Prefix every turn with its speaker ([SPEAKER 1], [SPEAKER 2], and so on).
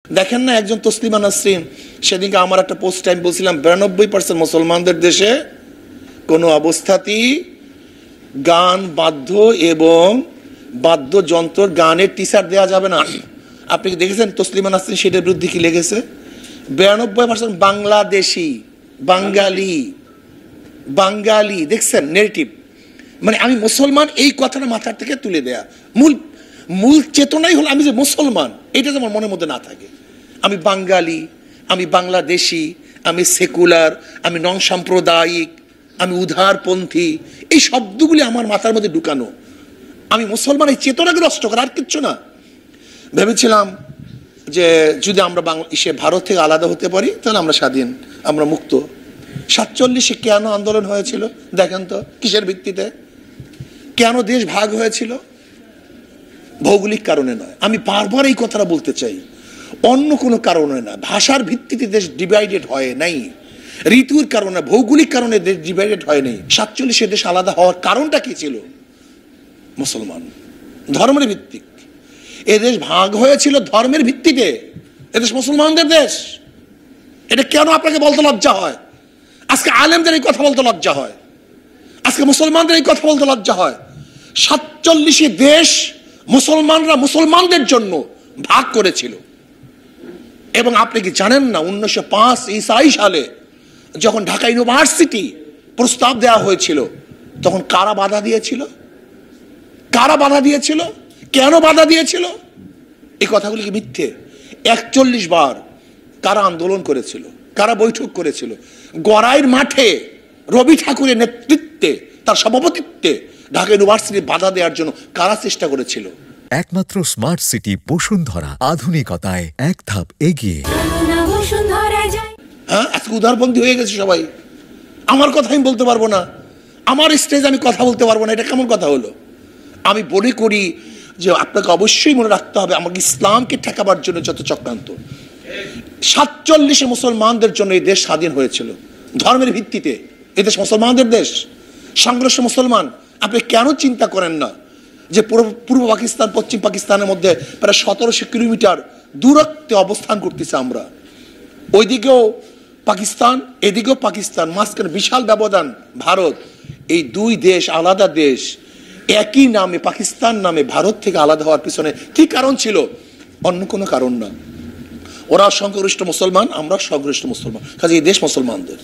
[SPEAKER 1] দেখেন না একজন তসলিমা নাসরিন, সেদিনকে আমার একটা পোস্ট আমি বলছিলাম 92% মুসলমানদের দেশে কোনো অবস্থাতেই গান বাদ্য এবং বাদ্যযন্ত্র গানের টিচার দেওয়া যাবে না। আপনি কি দেখেছেন তসলিমা নাসরিন সেটার বিরুদ্ধে কি লেগেছে? 92% বাংলাদেশি, বাঙালি দেখছেন নেগেটিভ। মানে আমি মুসলমান এই কথাটা মাথার থেকে তুলে দেয়া, মূল চেতনাই হলো আমি যে মুসলমান, এটা যেমন মনের মধ্যে না থাকে। আমি বাঙালি, আমি বাংলাদেশি, আমি সেকুলার, আমি নন সাম্প্রদায়িক, আমি উদারপন্থী, এই শব্দগুলি আমার মাথার মধ্যে ঢুকানো। আমি মুসলমান, এই চেতনাকে নষ্ট করা, আর কিচ্ছু না। ভেবেছিলাম যে যদি আমরা ভারত থেকে আলাদা হতে পারি তাহলে আমরা স্বাধীন, আমরা মুক্ত। 47-এ কেন আন্দোলন হয়েছিল দেখেন তো, কিসের ভিত্তিতে? কেন দেশ ভাগ হয়েছিল? ভৌগোলিক কারণে নয়। আমি বারবার এই কথাটা বলতে চাই, অন্য কোনো কারণে না। ভাষার ভিত্তিতে দেশ ডিভাইডেড হয় নাই, ঋতুর কারণে, ভৌগোলিক কারণে দেশ ডিভাইডেড হয় নাই। 47-এ দেশ আলাদা হওয়ার কারণটা কি ছিল? মুসলমান, ধর্মের ভিত্তিক। এদেশ ভাগ হয়েছিল ধর্মের ভিত্তিতে, এদেশ মুসলমানদের দেশ। এটা কেন আপনাকে বলতে লজ্জা হয়? আজকে আলেমদের এই কথা বলতে লজ্জা হয়, আজকে মুসলমানদের এই কথা বলতে লজ্জা হয়। 47-এ দেশ মুসলমানরা মুসলমানদের জন্য ভাগ করেছিল। এবং আপনি কি জানেন না 1905 ঈসাই সালে যখন ঢাকা ইউনিভার্সিটি প্রস্তাব দেওয়া হয়েছিল, তখন কারা বাধা দিয়েছিল? কারা বাধা দিয়েছিল? কেন বাধা দিয়েছিল? এই কথাগুলি কি মিথ্যে? 41 বার কারা আন্দোলন করেছিল, কারা বৈঠক করেছিল? গড়াইয়ের মাঠে রবি ঠাকুরের নেতৃত্বে, তার সভাপতিত্বে ঢাকা ইউনিভার্সিটি বাধা দেওয়ার জন্য কারা চেষ্টা করেছিল?
[SPEAKER 2] একমাত্র স্মার্ট সিটি বসুন্ধরা, আধুনিকতায় এক ধাপ এগিয়ে।
[SPEAKER 1] হ্যাঁ, আজকে উদারপন্থী হয়ে গেছে সবাই। আমার কথা আমি বলতে পারবো না, আমার স্টেজ আমি কথা বলতে পারবো না, এটা কেমন কথা হলো? আমি মনে করি যে আপনাকে অবশ্যই মনে রাখতে হবে, আমাকে ইসলামকে ঠেকাবার জন্য যত চক্রান্ত। 47-এ মুসলমানদের জন্য এই দেশ স্বাধীন হয়েছিল ধর্মের ভিত্তিতে। এদেশ মুসলমানদের দেশ, সংঘর্ষ মুসলমান। আপনি কেন চিন্তা করেন না যে পূর্ব পাকিস্তান পশ্চিম পাকিস্তানের মধ্যে প্রায় 1700 কিলোমিটার দূরত্বে অবস্থান করতেছে আমরা? ওইদিকেও পাকিস্তান, এদিকেও পাকিস্তান, মাঝখানে বিশাল ব্যবধান ভারত। এই দুই দেশ আলাদা দেশ, একই নামে পাকিস্তান নামে ভারত থেকে আলাদা হওয়ার পিছনে কি কারণ ছিল? অন্য কোনো কারণ না। ওরা সংখ্যাগরিষ্ঠ মুসলমান, আমরা সংখ্যাগরিষ্ঠ মুসলমান, কাজে এই দেশ মুসলমানদের।